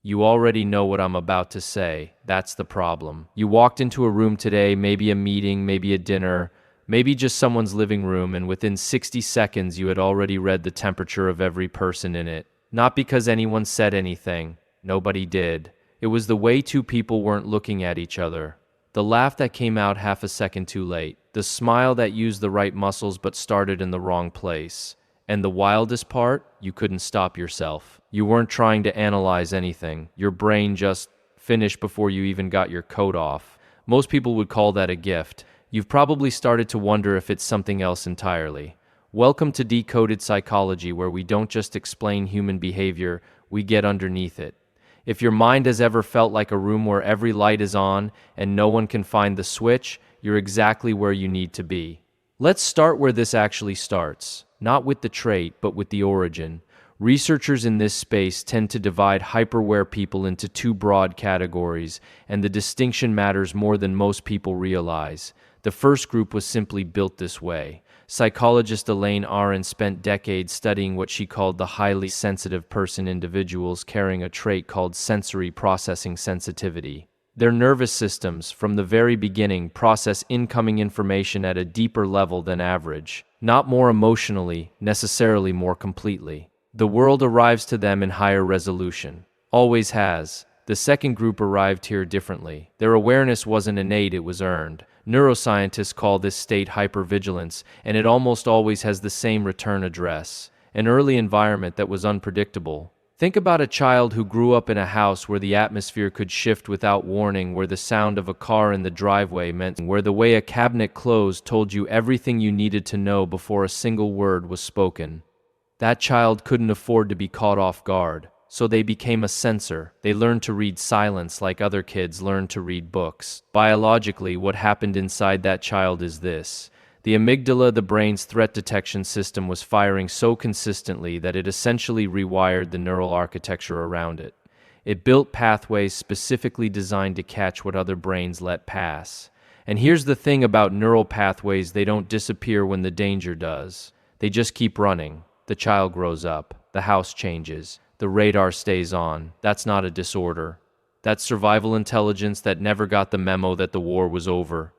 You already know what I'm about to say. That's the problem. You walked into a room today, maybe a meeting, maybe a dinner, maybe just someone's living room, and within 60 seconds you had already read the temperature of every person in it. Not because anyone said anything. Nobody did. It was the way two people weren't looking at each other. The laugh that came out half a second too late. The smile that used the right muscles but started in the wrong place. And the wildest part, you couldn't stop yourself. You weren't trying to analyze anything. Your brain just finished before you even got your coat off. Most people would call that a gift. You've probably started to wonder if it's something else entirely. Welcome to Decoded Psychology, where we don't just explain human behavior, we get underneath it. If your mind has ever felt like a room where every light is on and no one can find the switch, you're exactly where you need to be. Let's start where this actually starts. Not with the trait, but with the origin. Researchers in this space tend to divide hyperaware people into two broad categories, and the distinction matters more than most people realize. The first group was simply built this way. Psychologist Elaine Aron spent decades studying what she called the highly sensitive person, individuals carrying a trait called sensory processing sensitivity. Their nervous systems, from the very beginning, process incoming information at a deeper level than average, not more emotionally, necessarily more completely. The world arrives to them in higher resolution. Always has. The second group arrived here differently. Their awareness wasn't innate, it was earned. Neuroscientists call this state hypervigilance, and it almost always has the same return address. An early environment that was unpredictable. Think about a child who grew up in a house where the atmosphere could shift without warning, where the sound of a car in the driveway meant, where the way a cabinet closed told you everything you needed to know before a single word was spoken. That child couldn't afford to be caught off guard, so they became a sensor. They learned to read silence like other kids learned to read books. Biologically, what happened inside that child is this. The amygdala, the brain's threat detection system, was firing so consistently that it essentially rewired the neural architecture around it. It built pathways specifically designed to catch what other brains let pass. And here's the thing about neural pathways, they don't disappear when the danger does. They just keep running. The child grows up. The house changes. The radar stays on. That's not a disorder. That's survival intelligence that never got the memo that the war was over.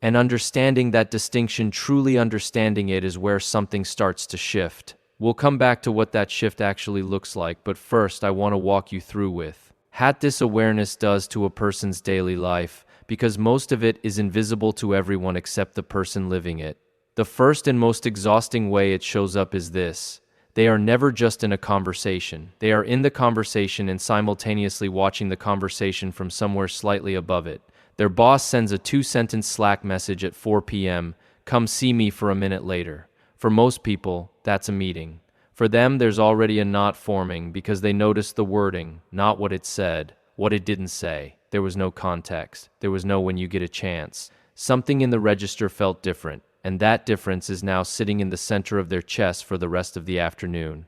And understanding that distinction, truly understanding it, is where something starts to shift. We'll come back to what that shift actually looks like, but first I want to walk you through with what this awareness does to a person's daily life, because most of it is invisible to everyone except the person living it. The first and most exhausting way it shows up is this. They are never just in a conversation. They are in the conversation and simultaneously watching the conversation from somewhere slightly above it. Their boss sends a 2-sentence Slack message at 4 p.m., come see me for a minute later. For most people, that's a meeting. For them, there's already a knot forming because they noticed the wording, not what it said, what it didn't say. There was no context. There was no when you get a chance. Something in the register felt different, and that difference is now sitting in the center of their chest for the rest of the afternoon.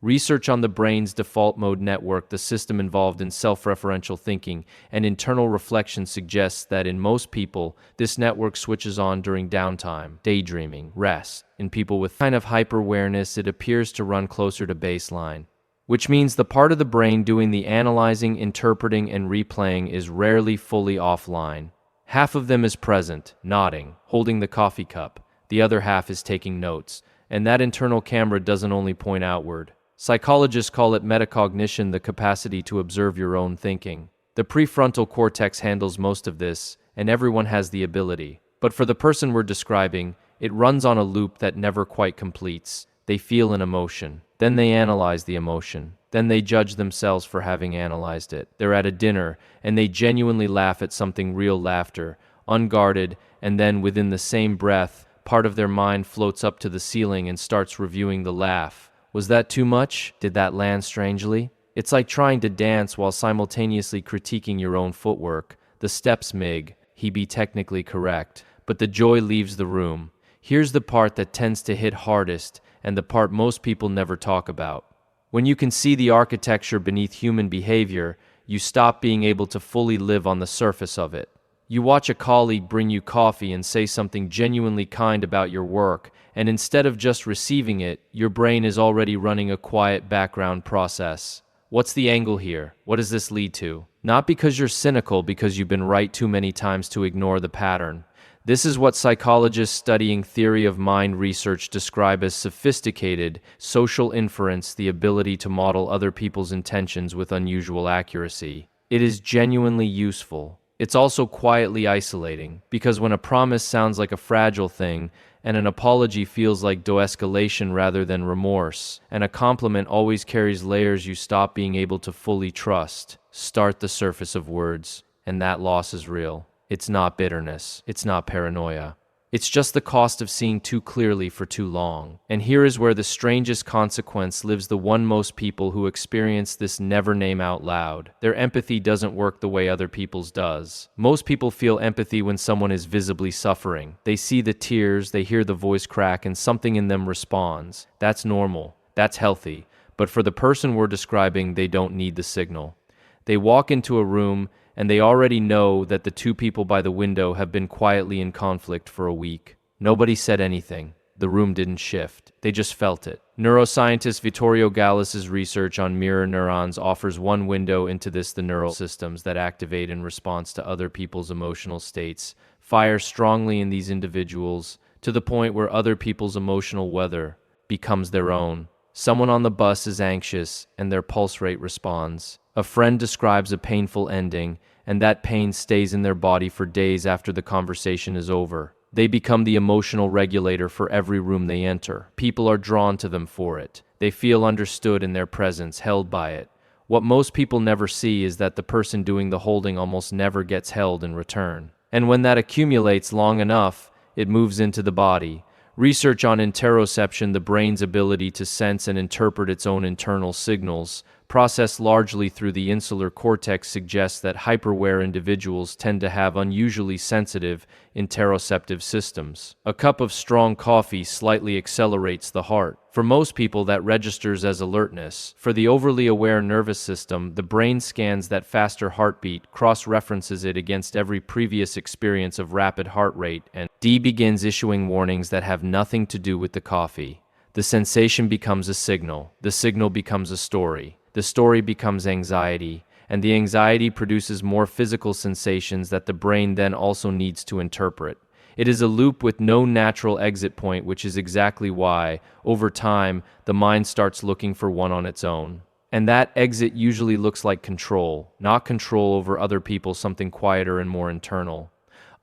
Research on the brain's default mode network, the system involved in self-referential thinking and internal reflection, suggests that in most people, this network switches on during downtime, daydreaming, rest. In people with kind of hyper-awareness, it appears to run closer to baseline, which means the part of the brain doing the analyzing, interpreting, and replaying is rarely fully offline. Half of them is present, nodding, holding the coffee cup. The other half is taking notes, and that internal camera doesn't only point outward. Psychologists call it metacognition, the capacity to observe your own thinking. The prefrontal cortex handles most of this, and everyone has the ability. But for the person we're describing, it runs on a loop that never quite completes. They feel an emotion. Then they analyze the emotion. Then they judge themselves for having analyzed it. They're at a dinner, and they genuinely laugh at something, real laughter, unguarded, and then within the same breath, part of their mind floats up to the ceiling and starts reviewing the laugh. Was that too much? Did that land strangely? It's like trying to dance while simultaneously critiquing your own footwork. The steps, Mig, he be technically correct, but the joy leaves the room. Here's the part that tends to hit hardest, and the part most people never talk about. When you can see the architecture beneath human behavior, you stop being able to fully live on the surface of it. You watch a colleague bring you coffee and say something genuinely kind about your work, and instead of just receiving it, your brain is already running a quiet background process. What's the angle here? What does this lead to? Not because you're cynical, because you've been right too many times to ignore the pattern. This is what psychologists studying theory of mind research describe as sophisticated social inference, the ability to model other people's intentions with unusual accuracy. It is genuinely useful. It's also quietly isolating, because when a promise sounds like a fragile thing, and an apology feels like de-escalation rather than remorse, and a compliment always carries layers you stop being able to fully trust, start the surface of words, and that loss is real. It's not bitterness. It's not paranoia. It's just the cost of seeing too clearly for too long. And here is where the strangest consequence lives. The one most people who experience this never name out loud. Their empathy doesn't work the way other people's does. Most people feel empathy when someone is visibly suffering. They see the tears, they hear the voice crack, and something in them responds. That's normal. That's healthy. But for the person we're describing, they don't need the signal. They walk into a room and they already know that the two people by the window have been quietly in conflict for a week. Nobody said anything. The room didn't shift. They just felt it. Neuroscientist Vittorio Gallis's research on mirror neurons offers one window into this. The neural systems that activate in response to other people's emotional states fire strongly in these individuals to the point where other people's emotional weather becomes their own. Someone on the bus is anxious and their pulse rate responds. A friend describes a painful ending, and that pain stays in their body for days after the conversation is over. They become the emotional regulator for every room they enter. People are drawn to them for it. They feel understood in their presence, held by it. What most people never see is that the person doing the holding almost never gets held in return. And when that accumulates long enough, it moves into the body. Research on interoception, the brain's ability to sense and interpret its own internal signals, processed largely through the insular cortex, suggests that hyperaware individuals tend to have unusually sensitive interoceptive systems. A cup of strong coffee slightly accelerates the heart. For most people, that registers as alertness. For the overly aware nervous system, the brain scans that faster heartbeat, cross-references it against every previous experience of rapid heart rate, and begins issuing warnings that have nothing to do with the coffee. The sensation becomes a signal. The signal becomes a story. The story becomes anxiety, and the anxiety produces more physical sensations that the brain then also needs to interpret. It is a loop with no natural exit point, which is exactly why, over time, the mind starts looking for one on its own. And that exit usually looks like control, not control over other people, something quieter and more internal.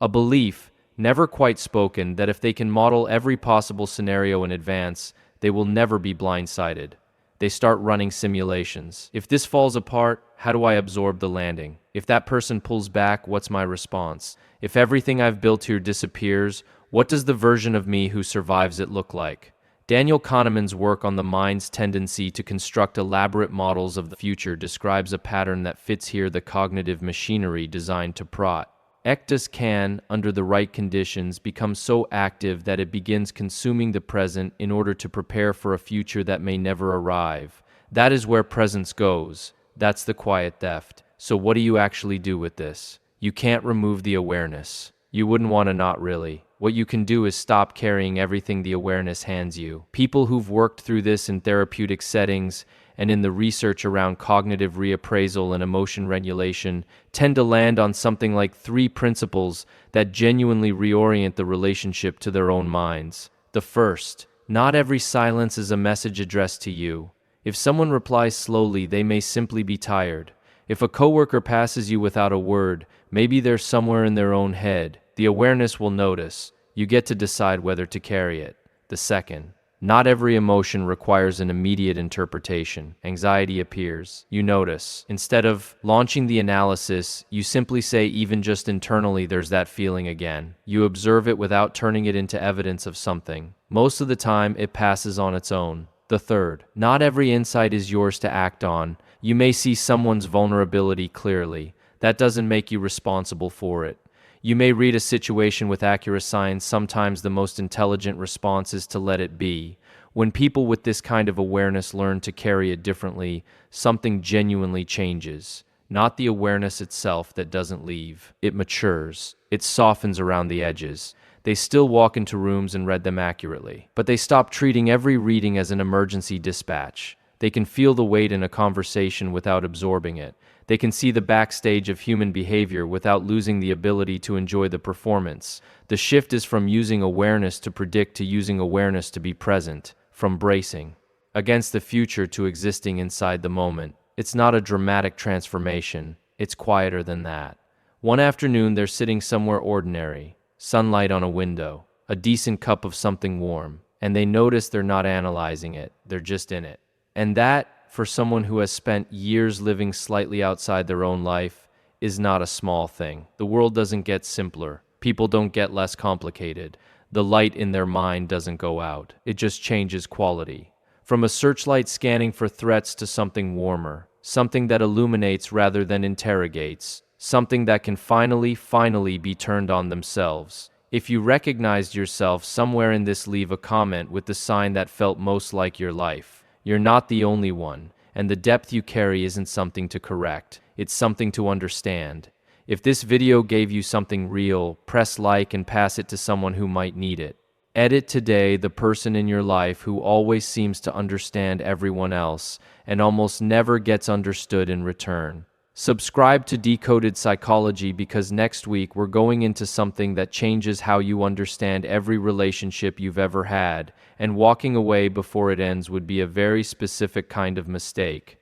A belief, never quite spoken, that if they can model every possible scenario in advance, they will never be blindsided. They start running simulations. If this falls apart, how do I absorb the landing? If that person pulls back, what's my response? If everything I've built here disappears, what does the version of me who survives it look like? Daniel Kahneman's work on the mind's tendency to construct elaborate models of the future describes a pattern that fits here: the cognitive machinery designed to prot. Ectus can, under the right conditions, become so active that it begins consuming the present in order to prepare for a future that may never arrive. That is where presence goes. That's the quiet theft. So what do you actually do with this? You can't remove the awareness. You wouldn't want to, not really. What you can do is stop carrying everything the awareness hands you. People who've worked through this in therapeutic settings and in the research around cognitive reappraisal and emotion regulation tend to land on something like 3 principles that genuinely reorient the relationship to their own minds. The first, not every silence is a message addressed to you. If someone replies slowly, they may simply be tired. If a coworker passes you without a word, maybe they're somewhere in their own head. The awareness will notice. You get to decide whether to carry it. The second, not every emotion requires an immediate interpretation. Anxiety appears. You notice. Instead of launching the analysis, you simply say, even just internally, there's that feeling again. You observe it without turning it into evidence of something. Most of the time, it passes on its own. The third, not every insight is yours to act on. You may see someone's vulnerability clearly. That doesn't make you responsible for it. You may read a situation with accurate science. Sometimes the most intelligent response is to let it be. When people with this kind of awareness learn to carry it differently, something genuinely changes. Not the awareness itself that doesn't leave. It matures. It softens around the edges. They still walk into rooms and read them accurately, but they stop treating every reading as an emergency dispatch. They can feel the weight in a conversation without absorbing it. They can see the backstage of human behavior without losing the ability to enjoy the performance. The shift is from using awareness to predict to using awareness to be present, from bracing against the future to existing inside the moment. It's not a dramatic transformation. It's quieter than that. One afternoon, they're sitting somewhere ordinary, sunlight on a window, a decent cup of something warm, and they notice they're not analyzing it, they're just in it. And that, for someone who has spent years living slightly outside their own life, is not a small thing. The world doesn't get simpler. People don't get less complicated. The light in their mind doesn't go out. It just changes quality. From a searchlight scanning for threats to something warmer, something that illuminates rather than interrogates, something that can finally be turned on themselves. If you recognized yourself somewhere in this, leave a comment with the sign that felt most like your life. You're not the only one, and the depth you carry isn't something to correct. It's something to understand. If this video gave you something real, press like and pass it to someone who might need it. Edit today the person in your life who always seems to understand everyone else and almost never gets understood in return. Subscribe to Decoded Psychology, because next week we're going into something that changes how you understand every relationship you've ever had, and walking away before it ends would be a very specific kind of mistake.